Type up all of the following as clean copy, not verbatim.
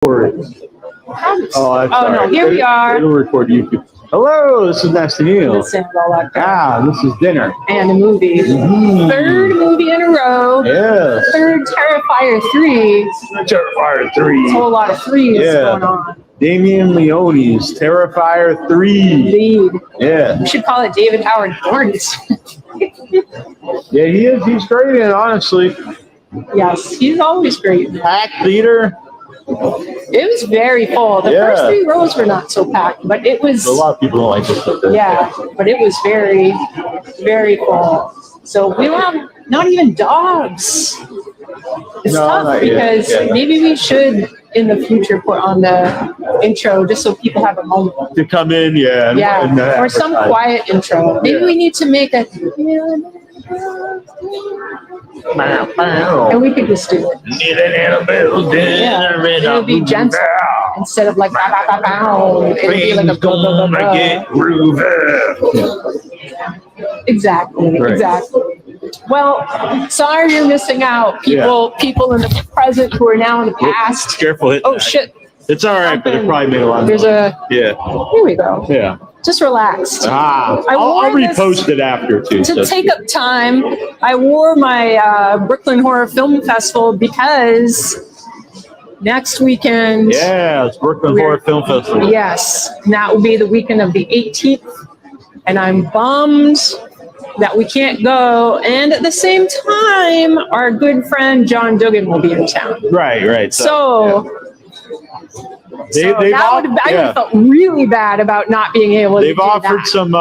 Oh, no, here we are. It'll record YouTube. Hello, this is Nasty Neal. This is dinner. And a movie. Mm-hmm. Third movie in a row. Yes. Third Terrifier 3. Terrifier 3. There's a whole lot of threes going on. Damien Leone's Terrifier 3. Lead. Yeah. We should call it David Howard Thorne's. Yeah, he is. He's great in it, honestly. Yes, he's always great. Packed theater. It was very full. The first 3 rows were not so packed, but it was. A lot of people don't like this. Yeah, but it was very, very full. So we don't have not even dogs. It's tough because maybe we should in the future put on the intro just so people have a moment to come in, or some quiet intro. Maybe we need to make a. And we could just do it. Need an Annabelle dinner. It would be gentle instead of like it would be like a Exactly. Well, sorry you're missing out. People in the present who are now in the past. Careful. Oh shit. It's all right, but it probably made a lot of noise. Here we go. Yeah. Just relaxed. I'll repost it after too. To take up time, I wore my Brooklyn Horror Film Festival because next weekend. Yeah, it's Brooklyn Horror Film Festival. Yes, and that will be the weekend of the 18th, and I'm bummed that we can't go. And at the same time, our good friend John Duggan will be in town. Right. So. I would have felt really bad about not being able to do that. They've offered some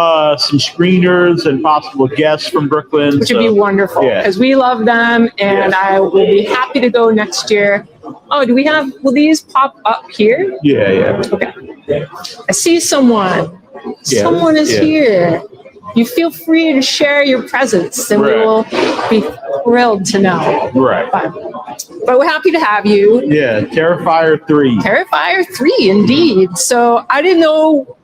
screeners and possible guests from Brooklyn. Which would be wonderful because we love them, and I will be happy to go next year. Oh, will these pop up here? Yeah. Okay. I see someone. Someone is here. You feel free to share your presence, and we will be thrilled to know. Right. But we're happy to have you. Yeah, Terrifier 3. Terrifier 3, indeed. So I didn't know,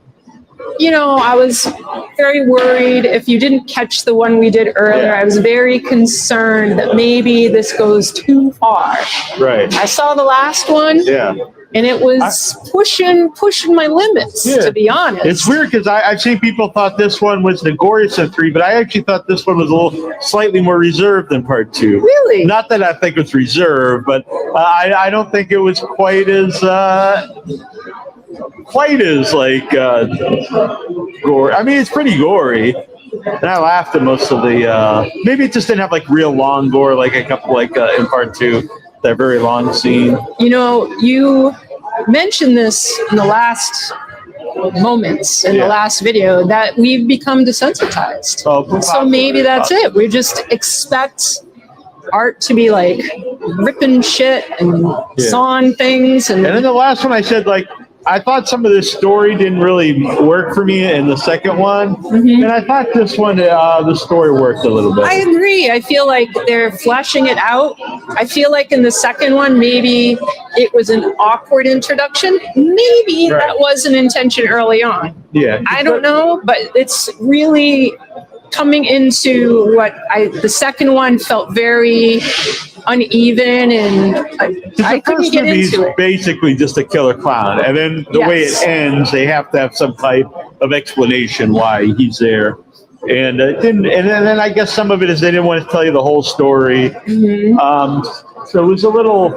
I was very worried if you didn't catch the one we did earlier. I was very concerned that maybe this goes too far. Right. I saw the last one. Yeah. And it was pushing my limits, to be honest. It's weird because I've seen people thought this one was the goriest of 3, but I actually thought this one was a little slightly more reserved than part 2. Really? Not that I think it's reserved, but I don't think it was quite as like gory. I mean, it's pretty gory. And I laughed at most of the. Maybe it just didn't have like real long gore, like a couple in part 2. That very long scene. You mentioned this in the last moments in the last video that we've become desensitized. So maybe that's it. We just expect art to be like ripping shit and sawing things. And then the last one I said, like, I thought some of this story didn't really work for me in the second one. Mm-hmm. And I thought this one, the story worked a little bit. I agree. I feel like they're fleshing it out. I feel like in the second one, maybe it was an awkward introduction. Maybe that was an intention early on. Yeah. I don't know, but it's really coming into the second one felt very uneven, and I couldn't get into it. Basically just a killer clown, and then the way it ends, they have to have some type of explanation why he's there. And it didn't. And then I guess some of it is they didn't want to tell you the whole story. Mm-hmm. So it was a little.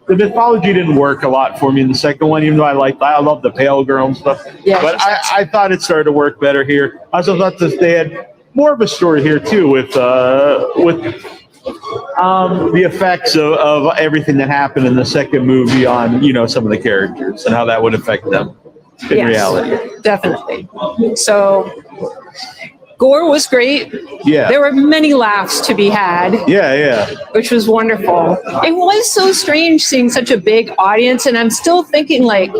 The mythology didn't work a lot for me in the second one, even though I love the pale girl and stuff. Yeah, but I thought it started to work better here. I also thought that they had more of a story here too, with the effects of everything that happened in the second movie on some of the characters and how that would affect them in reality. Definitely. So gore was great. Yeah. There were many laughs to be had. Yeah. Which was wonderful. It was so strange seeing such a big audience, and I'm still thinking, like,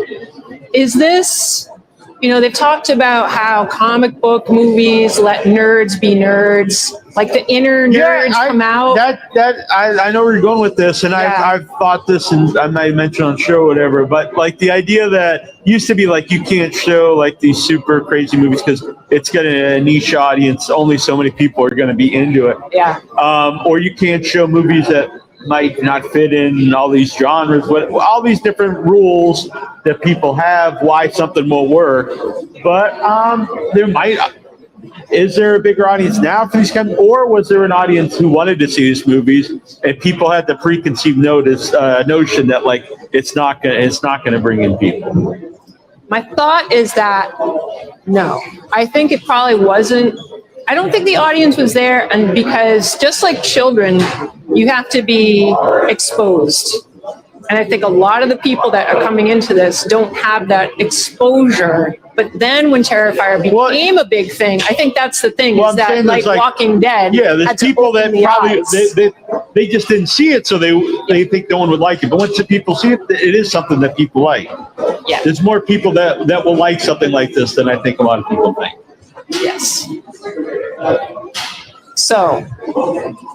is this... they've talked about how comic book movies let nerds be nerds, like the inner nerds come out. I know where you're going with this, and I've thought this, and I might mention on the show or whatever, but like the idea that used to be like you can't show like these super crazy movies because it's got a niche audience, only so many people are going to be into it. Yeah. Or you can't show movies that might not fit in all these genres, but all these different rules that people have, why something will work. But is there a bigger audience now for these or was there an audience who wanted to see these movies and people had the preconceived notion that like it's not gonna bring in people? My thought is that no, I think it probably wasn't. I don't think the audience was there, and because just like children, you have to be exposed. And I think a lot of the people that are coming into this don't have that exposure. But then when Terrifier became a big thing, I think that's the thing, is that like Walking Dead. Yeah, there's people that probably they just didn't see it, so they think no one would like it. But once the people see it, it is something that people like. Yeah. There's more people that will like something like this than I think a lot of people think. Yes. So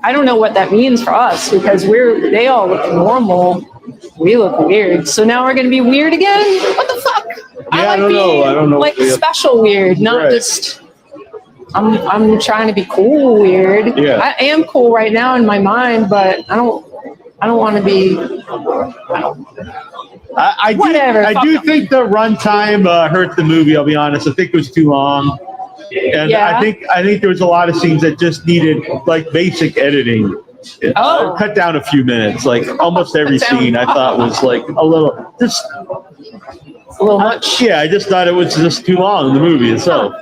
I don't know what that means for us, because they all look normal. We look weird. So now we're going to be weird again? What the fuck? Yeah, I don't know. Like special weird, not just I'm trying to be cool weird. Yeah. I am cool right now in my mind, but I don't want to be. I do think the runtime hurt the movie. I'll be honest. I think it was too long, and I think there was a lot of scenes that just needed like basic editing. Cut down a few minutes. Like almost every scene, I thought was like a little much. Yeah, I just thought it was just too long in the movie itself.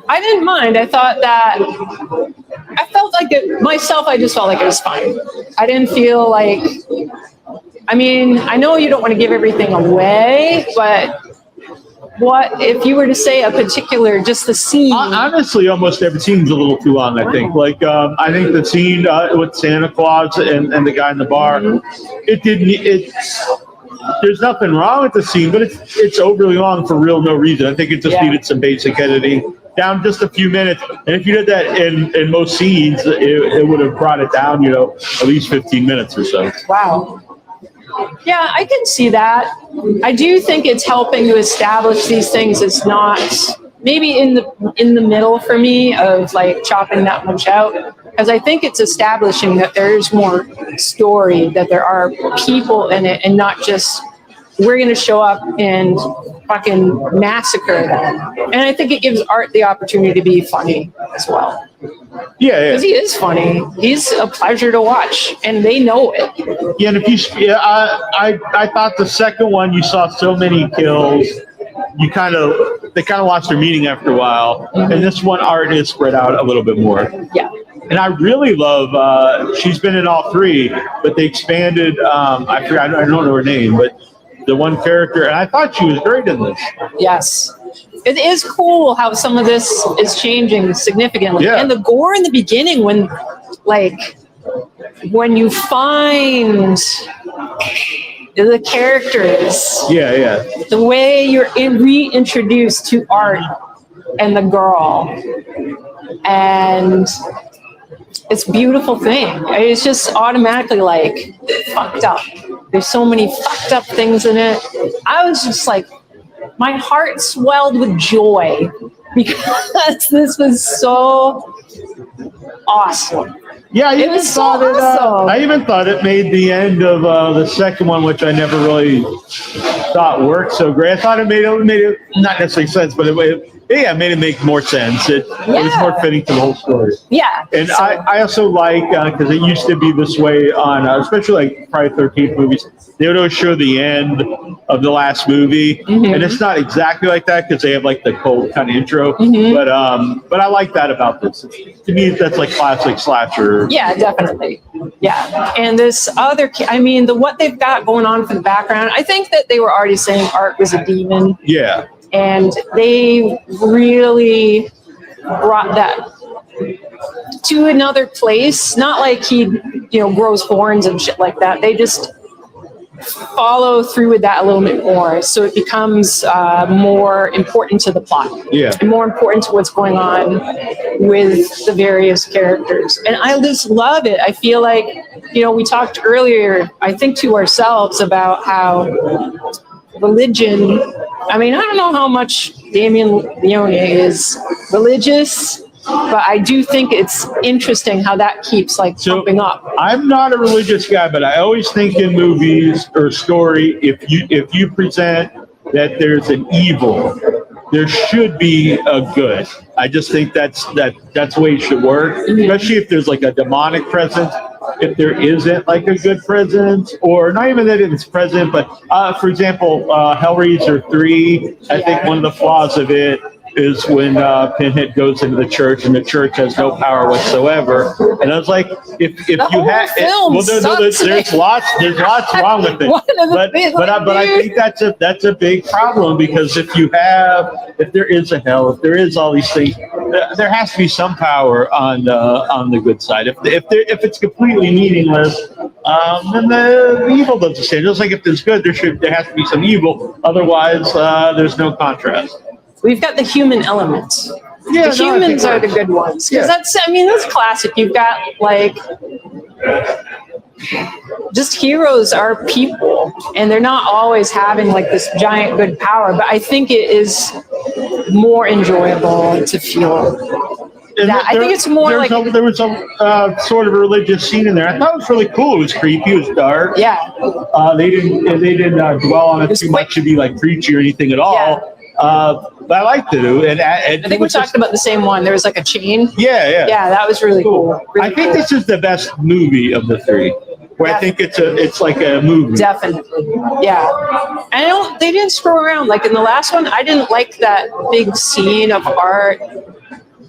I didn't mind. I felt like it myself. I just felt like it was fine. I didn't feel like. I mean, I know you don't want to give everything away, but what if you were to say a particular, just the scene? Honestly, almost every scene's a little too long, I think. Like, I think the scene with Santa Claus and the guy in the bar, there's nothing wrong with the scene, but it's overly long for no reason. I think it just needed some basic editing, down just a few minutes. And if you did that in most scenes, it would have brought it down, at least 15 minutes or so. Wow. Yeah, I can see that. I do think it's helping to establish these things. It's not maybe in the middle for me of like chopping that much out, because I think it's establishing that there's more story, that there are people in it, and not just we're going to show up and fucking massacre them. And I think it gives Art the opportunity to be funny as well. Yeah, because he is funny. He's a pleasure to watch, and they know it. Yeah, and I thought the second one you saw so many kills, they kind of lost their meaning after a while. Mm-hmm. And this one, Art is spread out a little bit more. Yeah. And I really love. She's been in all three, but they expanded. I forgot. I don't know her name, but the one character, and I thought she was great in this. Yes. It is cool how some of this is changing significantly. Yeah. And the gore in the beginning, when you find the characters. Yeah. The way you're reintroduced to Art and the girl. And it's a beautiful thing. It's just automatically like fucked up. There's so many fucked up things in it. I was just like, my heart swelled with joy because this was so awesome. Yeah, I even thought it made the end of the second one, which I never really thought worked so great. I thought it made it not necessarily sense, but it made it make more sense. It was more fitting to the whole story. Yeah. And I also like, because it used to be this way on, especially like Friday the 13th movies, they would always show the end of the last movie. Mm-hmm. And it's not exactly like that because they have like the cold kind of intro. Mm-hmm. But I like that about this. To me, that's like classic slasher. Yeah, definitely. Yeah. And this other, what they've got going on for the background, I think that they were already saying Art was a demon. Yeah. And they really brought that to another place. Not like he, grows horns and shit like that. They just follow through with that a little bit more. So it becomes more important to the plot. Yeah. And more important to what's going on with the various characters. And I just love it. I feel like, we talked earlier, I think to ourselves about how religion, I don't know how much Damien Leone is religious, But I do think it's interesting how that keeps like pumping up. I'm not a religious guy, but I always think in movies or story, if you present that there's an evil, there should be a good. I just think that's the way it should work, especially if there's like a demonic presence. If there isn't like a good presence, or not even that it's present, but for example, Hellraiser 3, I think one of the flaws of it is when Pinhead goes into the church and the church has no power whatsoever. And I was like, if you have, there's lots wrong with it. But I think that's a big problem, because if there is a hell, if there is all these things, there has to be some power on the good side. If it's completely meaningless, then the evil doesn't stand. Just like if there's good, there has to be some evil. Otherwise, there's no contrast. We've got the human element. The humans are the good ones. Because that's classic. You've got like, just heroes are people, and they're not always having like this giant good power. But I think it is more enjoyable to feel. I think it's more like there was a sort of a religious scene in there. I thought it was really cool. It was creepy. It was dark. Yeah. They didn't dwell on it too much to be like preachy or anything at all. Yeah. But I liked it. And I think we're talking about the same one. There was like a chain. Yeah. Yeah, that was really cool. I think this is the best movie of the three. Where I think it's like a movie. Definitely. Yeah. And they didn't screw around. Like in the last one, I didn't like that big scene of Art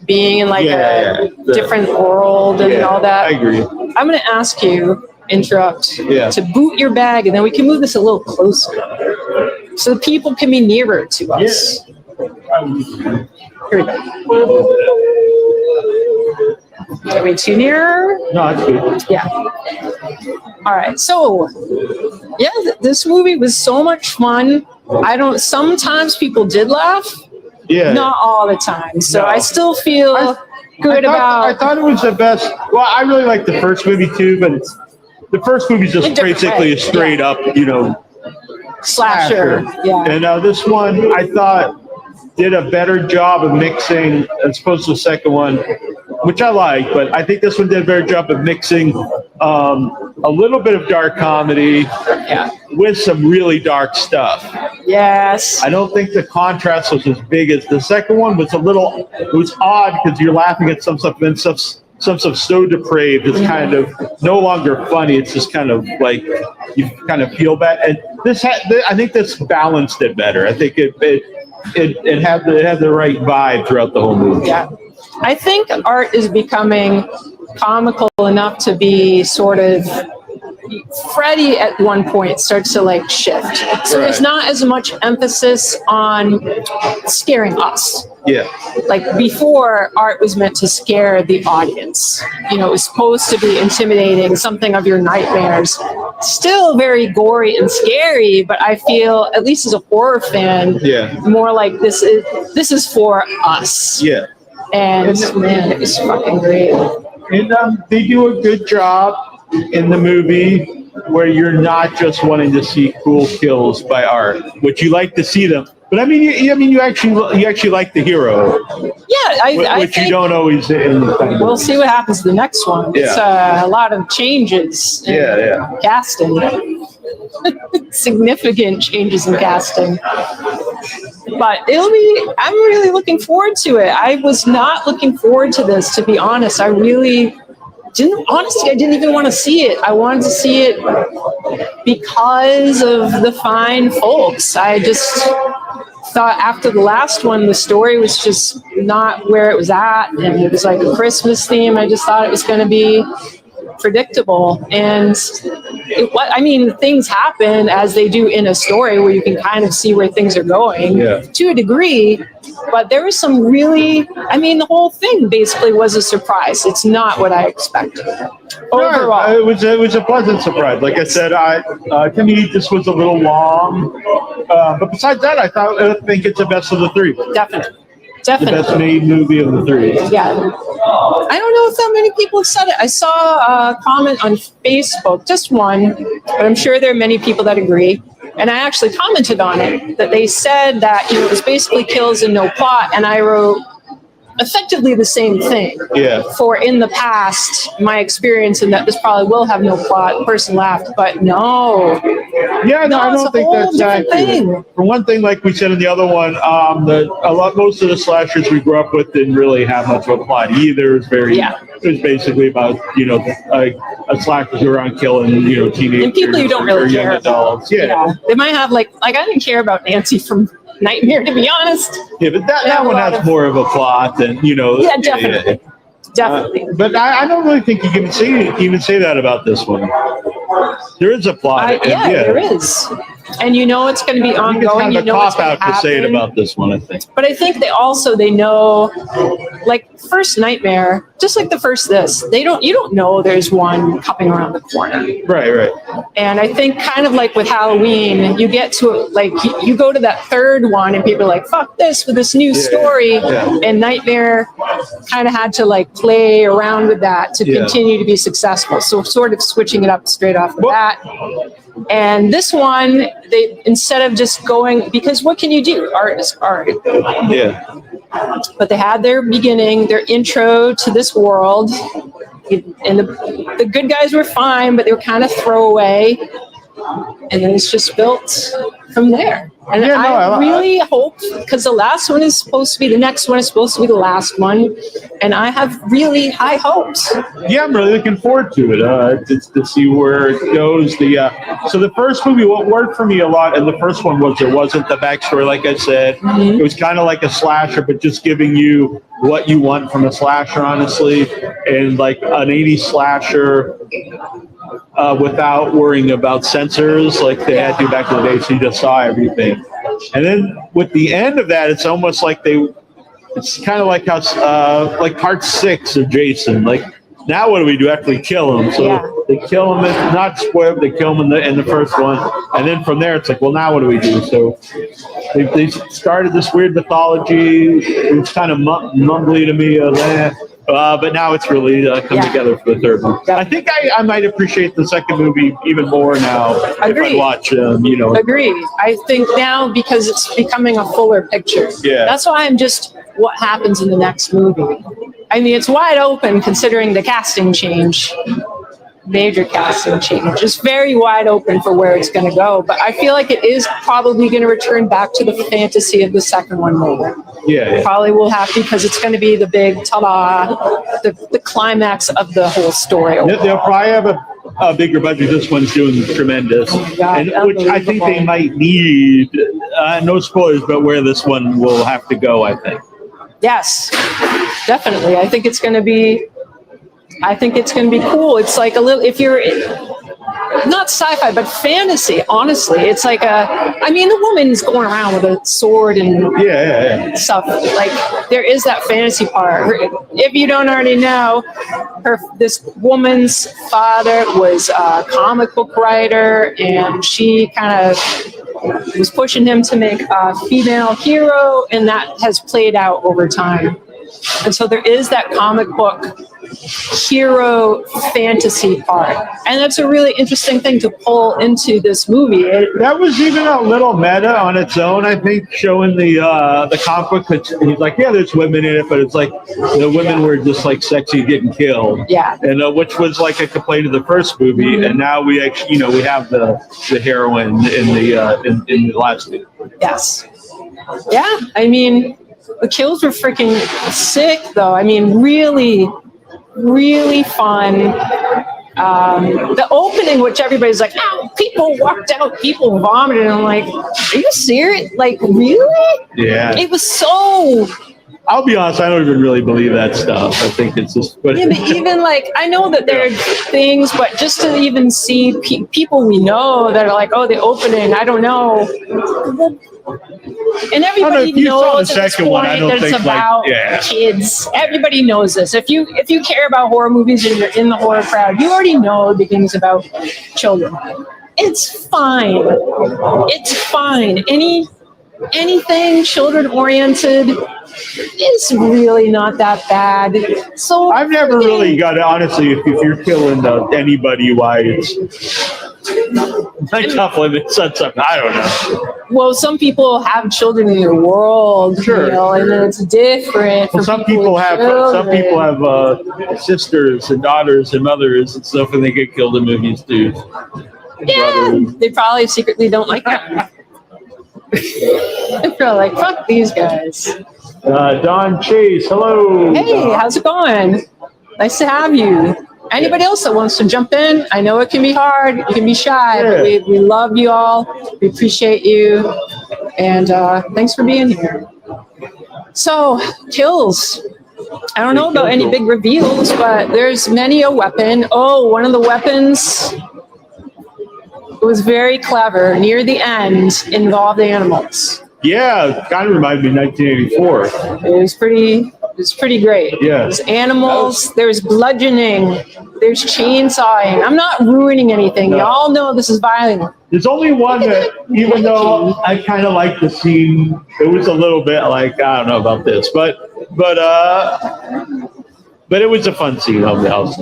being in like a different world and all that. I agree. I'm going to ask you, to boot your bag, and then we can move this a little closer so the people can be nearer to us. Here we go. Are we too near? No, that's good. Yeah. All right. So, this movie was so much fun. Sometimes people did laugh. Yeah. Not all the time. So I still feel good about. I thought it was the best. Well, I really like the first movie too, but the first movie is just basically a straight up, slasher. Yeah. And this one, I thought, did a better job of mixing, as opposed to the second one, which I like, but I think this one did a better job of mixing a little bit of dark comedy with some really dark stuff. Yes. I don't think the contrast was as big as the second one. It was odd because you're laughing at some stuff and some stuff so depraved it's kind of no longer funny. It's just kind of like you kind of feel bad. And I think this balanced it better. I think it had the right vibe throughout the whole movie. Yeah. I think Art is becoming comical enough to be sort of Freddy at one point starts to like shift. So there's not as much emphasis on scaring us. Yeah. Like before, Art was meant to scare the audience. It was supposed to be intimidating, something of your nightmares. Still very gory and scary, but I feel, at least as a horror fan, more like this is for us. Yeah. And man, it was fucking great. And they do a good job in the movie where you're not just wanting to see cool kills by Art, which you like to see them. But you actually like the hero. Yeah, I which think you don't always. We'll see what happens to the next one. Yeah. It's a lot of changes in casting. Significant changes in casting. But I'm really looking forward to it. I was not looking forward to this, to be honest. I really didn't even want to see it. I wanted to see it because of the fine folks. I just thought after the last one, the story was just not where it was at. And it was like a Christmas theme. I just thought it was going to be predictable. And things happen as they do in a story where you can kind of see where things are going to a degree. But there was some really, the whole thing basically was a surprise. It's not what I expected. Overall. It was a pleasant surprise. Like I said, to me, this was a little long. But besides that, I think it's the best of the three. Definitely. The best made movie of the three. Yeah. I don't know if that many people have said it. I saw a comment on Facebook, just one, but I'm sure there are many people that agree. And I actually commented on it, that they said that it was basically kills and no plot. And I wrote, effectively the same thing. Yeah. For in the past, my experience in that this probably will have no plot. Person laughed, but no. Yeah, no, I it's don't a think whole that's different accurate. thing. For one thing, like we said in the other one, most of the slashers we grew up with didn't really have much of a plot either. It was basically about a slashers around killing teenagers And people you don't really or young care adults. about. Yeah. They might have like I didn't care about Nancy from Nightmare, to be honest. Yeah, but that one has more of a plot than Yeah, definitely. Definitely. But I don't really think you can even say that about this one. There is a plot. There is. And it's going to be ongoing. It's kind of a cop out to say it about this one, I think. But I think they know, like first Nightmare, just like the first this, you don't know there's one coming around the corner. Right. And I think kind of like with Halloween, you get to like you go to that third one and people are like, fuck this with this new story. Yeah. And Nightmare kind of had to like play around with that to continue to be successful. So sort of switching it up straight off the bat. And this one, they instead of just going, because what can you do? Art is art. Yeah. But they had their beginning, their intro to this world, and the good guys were fine, but they were kind of throwaway. And then it's just built from there. And I really hope, because the next one is supposed to be the last one, and I have really high hopes. Yeah, I'm really looking forward to it, to see where it goes. So the first movie, what worked for me a lot, and the first one was there wasn't the backstory, like I said. Mm-hmm. It was kind of like a slasher, but just giving you what you want from a slasher, honestly, and like an 80s slasher. Without worrying about censors like they had to back in the day, so you just saw everything. And then with the end of that, it's almost like it's kind of like how, like part 6 of Jason. Like, now what do we do after we kill him? So they kill him, not spoiled, they kill him in the first one. And then from there, it's like, well, now what do we do? So they started this weird mythology. It was kind of mumbly to me. But now it's really come together for the third one. Yeah. I think I might appreciate the second movie even more now. Agreed. If I watch, Agreed. I think now because it's becoming a fuller picture. Yeah. That's why I'm just what happens in the next movie. I mean, it's wide open considering the casting change. Major casting change. Just very wide open for where it's going to go. But I feel like it is probably going to return back to the fantasy of the second one more. Yeah. Probably will have to, because it's going to be the big ta-da, the climax of the whole story. They'll probably have a bigger budget. This one's doing tremendous. Oh God, which I think they might need, no spoilers, but where this one will have to go, I think. Yes, definitely. I think it's going to be cool. It's like a little, if you're not sci-fi, but fantasy, honestly. It's like the woman's going around with a sword and stuff. Like, there is that fantasy part. If you don't already know, this woman's father was a comic book writer, and she kind of was pushing him to make a female hero, and that has played out over time. And so there is that comic book hero fantasy part, and that's a really interesting thing to pull into this movie. That was even a little meta on its own, I think, showing the comic book. He's like, yeah, there's women in it, but it's like the women were just like sexy getting killed. Yeah, and which was like a complaint of the first movie, mm-hmm. And now we actually, we have the heroine in the last movie. Yes, yeah. I mean, the kills were freaking sick, though. I mean, really. Really fun. The opening, which everybody's like, "Ow!" People walked out, people vomited. And I'm like, "Are you serious? Like, really?" Yeah. It was so. I'll be honest, I don't even really believe that stuff. I think it's just. But even like, I know that there are things, but just to even see people we know that are like, "Oh, the opening," I don't know. And everybody knows at this point that it's about kids. Everybody knows this. If you care about horror movies and you're in the horror crowd, you already know the things about children. It's fine. It's fine. Anything children oriented is really not that bad. So I've never really got it, honestly. If you're killing anybody, why it's like tough limits on something. I don't know. Well, some people have children in their world, Sure, you know, and sure. then it's different. Well, for some people with have sisters and daughters and mothers and stuff, and they get killed in movies too. Yeah, Brothers. they probably secretly don't like them. They're probably like, fuck these guys. Don Chase, hello. Hey, Don. how's it going? Nice to have you. Anybody else that wants to jump in? I know it can be hard, it can be shy, but we love you all. We appreciate you. And thanks for being here. So, kills. I don't know about any big reveals, but there's many a weapon. Oh, one of the weapons was very clever. Near the end, involved animals. Yeah, kind of reminded me of 1984. It was pretty great. Yeah. There's animals, there's bludgeoning, there's chainsawing. I'm not ruining anything. No. Y'all know this is violent. There's only one that, even though I kind of like the scene, it was a little bit like, I don't know about this, but it was a fun scene of the house.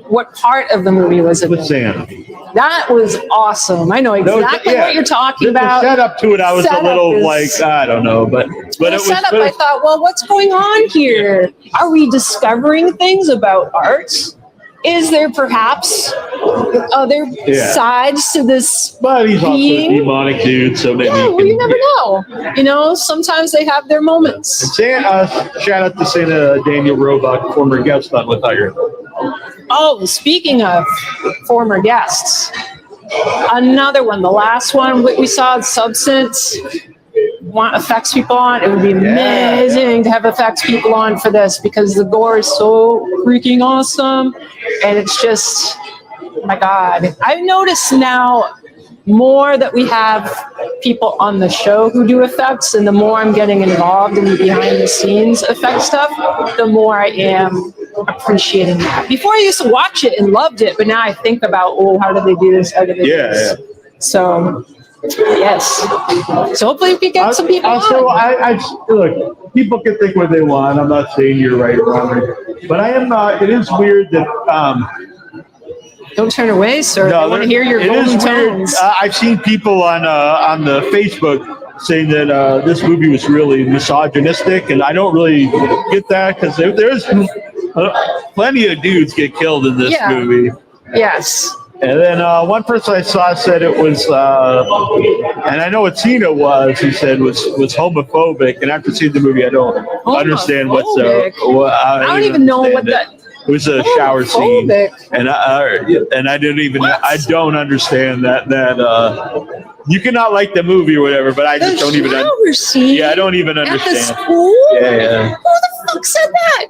What part of the movie was it? With Sam. That was awesome. I know exactly what you're talking about. The setup to it, I was a little like, I don't know, but the setup, I thought, well, what's going on here? Are we discovering things about art? Is there perhaps other sides to this But he's being? also a demonic dude, so maybe you never know. You know, sometimes they have their moments. Shout out to Santa Daniel Roebuck, former guest on With Iron. Oh, speaking of former guests, another one, the last one we saw, Substance, want effects people on. It would be amazing to have effects people on for this because the gore is so freaking awesome. And it's just, oh my God. I've noticed now more that we have people on the show who do effects, and the more I'm getting involved in the behind the scenes effect stuff, the more I am appreciating that. Before I used to watch it and loved it, but now I think about, oh, how did they do this? How did they do this? So, yes. So hopefully we can get some people on. So look, people can think what they want. I'm not saying you're right or wrong, but I am not. It is weird that. Don't turn away, sir. I want to hear your golden tones. I've seen people on the Facebook saying that this movie was really misogynistic, and I don't really get that because there's plenty of dudes get killed in this movie. Yes. And then one person I saw said it was, and I know what Cena was. He said was homophobic, and after seeing the movie, I don't understand what's. I don't even know what that. It was a shower scene, and I didn't even. I don't understand that you cannot like the movie or whatever, but I just don't even. Scene I don't even understand. At the school? Yeah. Who the fuck said that?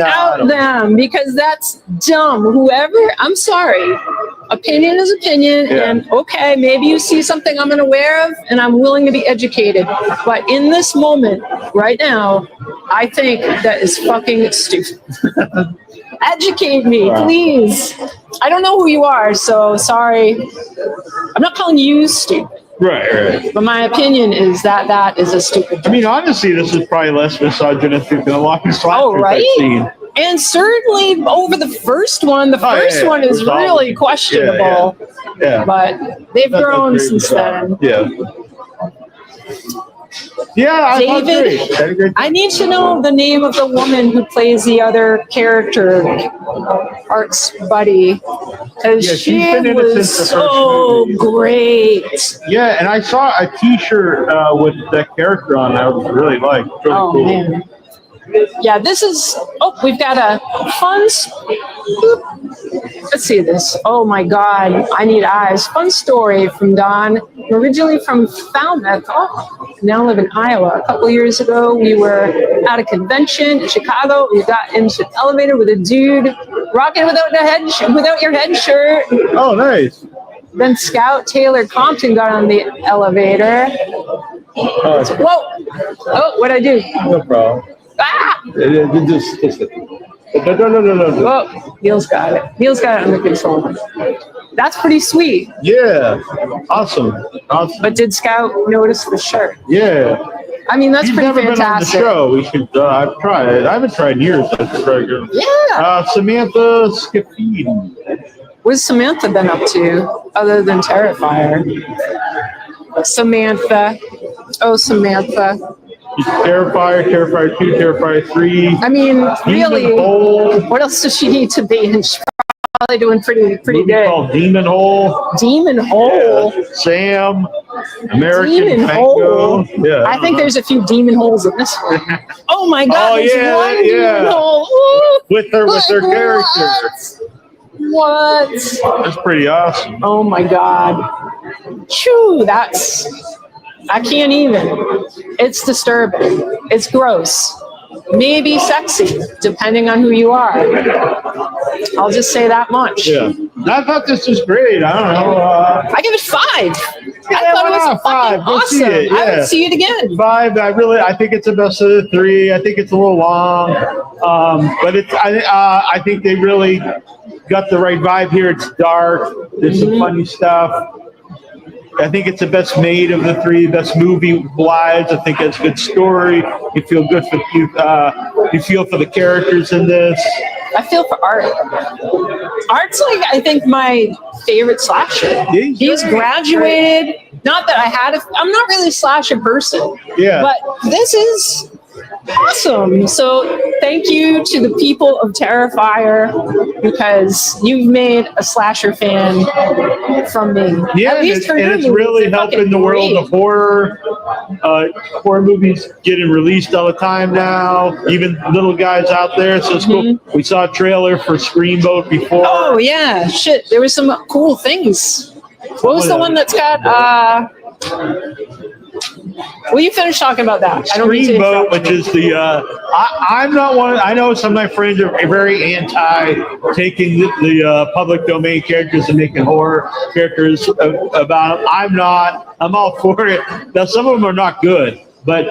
Out them, because that's dumb. Whoever, I'm sorry. Opinion is opinion, and okay, maybe you see something I'm unaware of, and I'm willing to be educated. But in this moment, right now, I think that is fucking stupid. Educate me, please. I don't know who you are, so sorry. I'm not calling you stupid. Right. But my opinion is that is a stupid. I mean, honestly, this is probably less misogynistic than a lot of slashers I've seen. And certainly over the first one, the first one is really questionable. Yeah. But they've grown since then. Yeah. Yeah, David, I need to know the name of the woman who plays the other character, Art's buddy, because she was so great. Yeah, and I saw a T-shirt with that character on. I really liked. Really cool. Man. Yeah, this is. Oh, we've got a fun. Let's see this. Oh my God, I need eyes. Fun story from Don. Originally from Falmouth. Oh, now live in Iowa. A couple years ago, we were at a convention in Chicago. We got into an elevator with a dude rocking without your head shirt. Oh, nice. Then Scout Taylor Compton got on the elevator. Whoa! Oh, what'd I do? No problem. Ah! Just no. Oh, Neal's got it. Neal's got it under control. That's pretty sweet. Yeah. Awesome. But did Scout notice the shirt? Yeah. I mean, that's pretty fantastic. Been on the show. We should. I've tried. I haven't tried in years. Yeah. Samantha Scafidi. What's Samantha been up to other than Terrifier? Samantha. Oh, Samantha. Terrifier, Terrifier 2, Terrifier 3. I mean, really, Demon Hole. what else does she need to be? And she's probably doing pretty Movie good. called Demon Hole. Demon Hole. Yeah. Sam. American Demon Tango. Hole. Yeah. I think there's a few demon holes in this one. Oh my God! Oh, there's yeah, one yeah. demon hole. Ooh. With her character. What? That's pretty awesome. Oh my God. Chew, that's, I can't even. It's disturbing. It's gross. Maybe sexy, depending on who you are. I'll just say that much. Yeah. I thought this was great. I don't know. I give it 5. I thought it was five. fucking Go see awesome. it, I yeah. would see it again. 5. I think it's the best of the 3. I think it's a little long, but I think they really got the right vibe here. It's dark. There's some funny stuff. I think it's the best made of the 3, best movie-wise. I think it's a good story. You feel good for you feel for the characters in this. I feel for Art. Art's like, I think, my favorite slasher. He's graduated. Not that I'm not really a slasher person. Yeah. But this is awesome. So thank you to the people of Terrifier, because you've made a slasher fan from me. Yeah, At least for and your it's movies, really they're helping fucking the world great. of horror. Horror movies getting released all the time now. Even little guys out there. So it's cool. We saw a trailer for Screamboat before. Oh yeah, shit. There were some cool things. What was the one that's got? Will you finish talking about that? I don't mean to Screamboat, interrupt which you. is the I'm not one. I know some of my friends are very anti taking the public domain characters and making horror characters about them. I'm not. I'm all for it. Now some of them are not good, but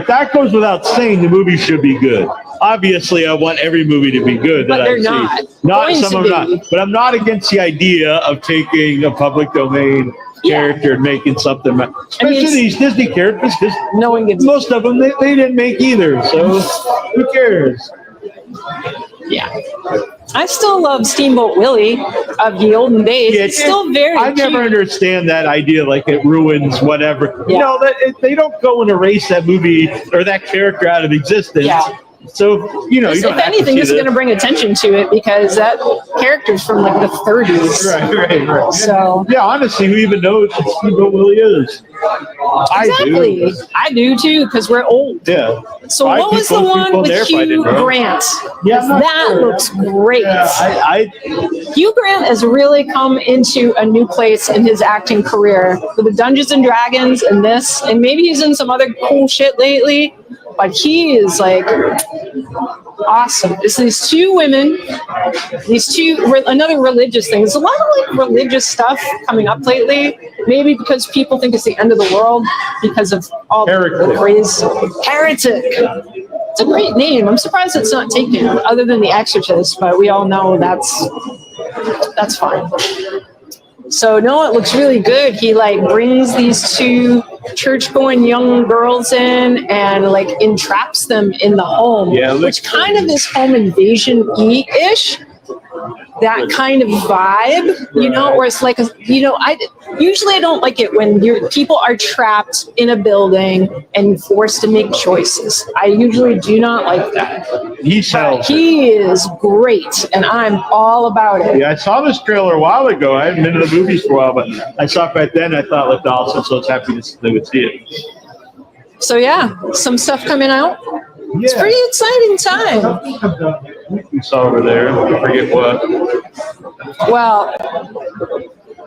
that goes without saying. The movie should be good. Obviously, I want every movie to be good. But that they're I not. see. Not Going some to of them be. not. But I'm not against the idea of taking a public domain character and making something. Especially these Disney characters, because No one gives. most of them they didn't make either. So who cares? Yeah. I still love Steamboat Willie of the olden days. Yeah, it's still very I never cute. understand that idea. Like it ruins whatever. Yeah. You know that they don't go and erase that movie or that character out of existence. Yeah. So you know, you If don't have anything, to this see is going to bring attention to it, because that character's from like the 30s. Right. So yeah, honestly, who even knows what Steamboat Willie is? exactly, I do too, because we're old. Yeah. So Five what was the people one with there, if I Hugh didn't know. Grant? Yeah, I'm not That sure. looks great. Yeah, Hugh Grant has really come into a new place in his acting career with the Dungeons and Dragons and this, and maybe he's in some other cool shit lately. But he is like awesome. It's these 2 women, another religious thing. There's a lot of like religious stuff coming up lately. Maybe because people think it's the end of the world because of all the craze. Heretic. It's a great name. I'm surprised it's not taken, other than The Exorcist, but we all know that's fine. So no, it looks really good. He like brings these 2 church-going young girls in and like entraps them in the home, which kind of is home invasion-y-ish. That kind of vibe, you know, where it's like, I usually don't like it when people are trapped in a building and forced to make choices. I usually do not like that. He is great, and I'm all about it. Yeah, I saw this trailer a while ago. I hadn't been to the movies for a while, but I saw it back then. I thought it looked awesome, so I was happy they would see it. So yeah, some stuff coming out. It's a pretty exciting time. We saw over there. I forget what. Well,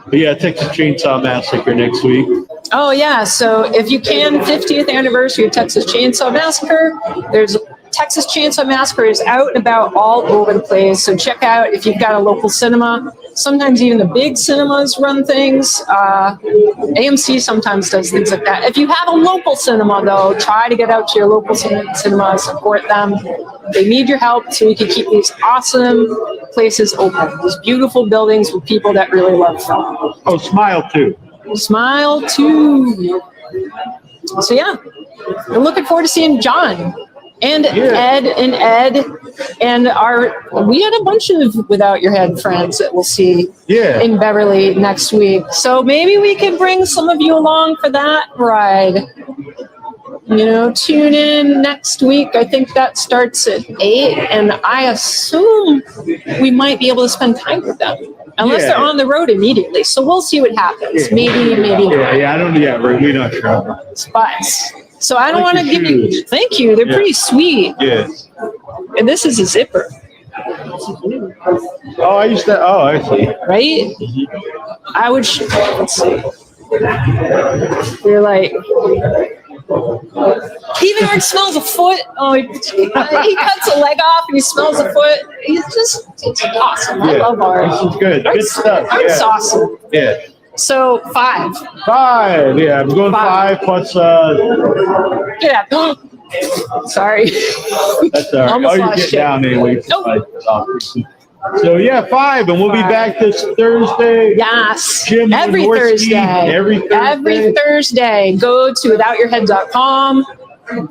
but yeah, Texas Chainsaw Massacre next week. Oh yeah, so if you can, 50th anniversary of Texas Chainsaw Massacre. There's Texas Chainsaw Massacre is out and about all over the place. So check out if you've got a local cinema. Sometimes even the big cinemas run things. AMC sometimes does things like that. If you have a local cinema, though, try to get out to your local cinema, support them. They need your help so we can keep these awesome places open. These beautiful buildings with people that really love film. Oh, Smile too. Smile too. So yeah, I'm looking forward to seeing John and Ed And we had a bunch of Without Your Head friends that we'll see in Beverly next week. So maybe we can bring some of you along for that ride. You know, tune in next week. I think that starts at 8, and I assume we might be able to spend time with them. Unless they're on the road immediately. So we'll see what happens. Maybe not. Yeah, I don't know yet. We're not sure. But, so I don't want to give you, thank you. They're pretty sweet. Yeah. And this is a zipper. Oh, I see. Right? I would, let's see. You're like, even when it smells a foot, he cuts a leg off and he smells a foot. It's awesome. I love art. This is good. Good stuff. Art's awesome. Yeah. So 5. 5. Yeah, I'm going 5 plus. Yeah. Sorry. That's all right. Almost You lost get shit. down anyway. Nope. So yeah, 5, and we'll be back this Thursday. Yes. Jim Every Wynorski, Thursday. Every Thursday. Go to withoutyourhead.com.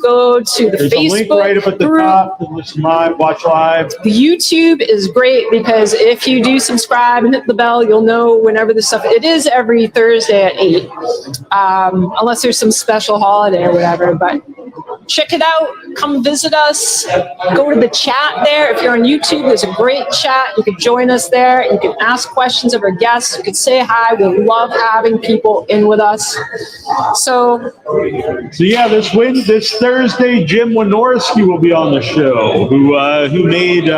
Go to the There's Facebook a link right up at the group. top to listen live, watch live. The YouTube is great because if you do subscribe and hit the bell, you'll know whenever the stuff. It is every Thursday at 8, unless there's some special holiday or whatever. But check it out. Come visit us. Go to the chat there. If you're on YouTube, there's a great chat. You can join us there. You can ask questions of our guests. You can say hi. We love having people in with us. So yeah, this Thursday, Jim Wynorski will be on the show, who made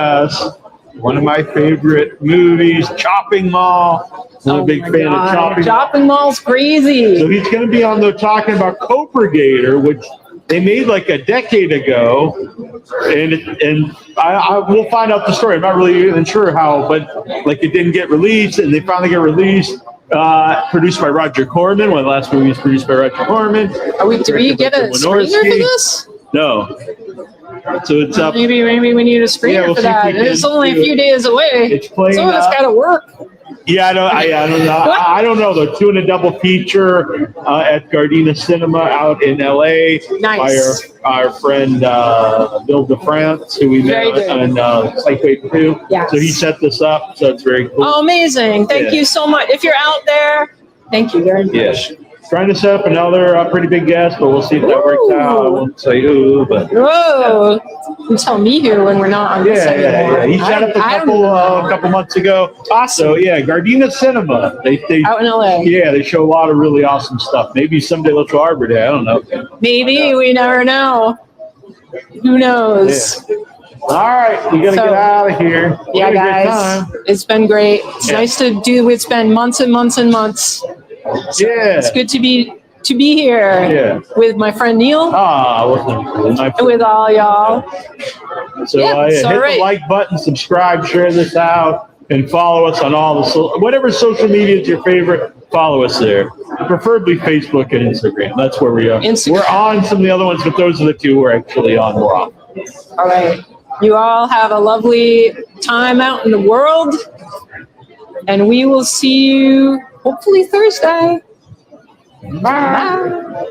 one of my favorite movies, Chopping Mall. I'm a big fan of Chopping Mall. Chopping Mall's crazy. So he's going to be on there talking about Copragator, which they made like a decade ago, and I will find out the story. I'm not really even sure how, but like it didn't get released, and they finally get released. Produced by Roger Corman. One of the last movies produced by Roger Corman. Do we get a screener for this? No. So it's up. Maybe we need a screener for that. It's only a few days away. It's playing. Some of it's got to work. Yeah, I don't know. I don't know. They're doing a double feature at Gardena Cinema out in LA. Nice. By our friend Bill DeFrance, who we met on Psychwave 2. Yes. So he set this up. So it's very cool. Oh, amazing. Thank you so much. If you're out there, thank you very much. Yes. Trying to set up another pretty big guest, but we'll see if that works out. I won't say who, but. Whoa. You tell me here when we're not on this anymore. Yeah. He set up a couple months ago. Awesome. So yeah, Gardena Cinema. They out in LA. Yeah, they show a lot of really awesome stuff. Maybe someday they'll show Arbor Day. I don't know. Maybe. We never know. Who knows? Yeah. All right, we gotta get out of here. Yeah, guys. It's been great. It's nice to do. It's been months and months and months. So it's good to be here with my friend Neal. With all y'all. So hit the like button, subscribe, share this out, and follow us on all the whatever social media is your favorite. Follow us there, preferably Facebook and Instagram. That's where we are. We're on some of the other ones, but those are the two we're actually on more often. All right. You all have a lovely time out in the world, and we will see you hopefully Thursday. Bye.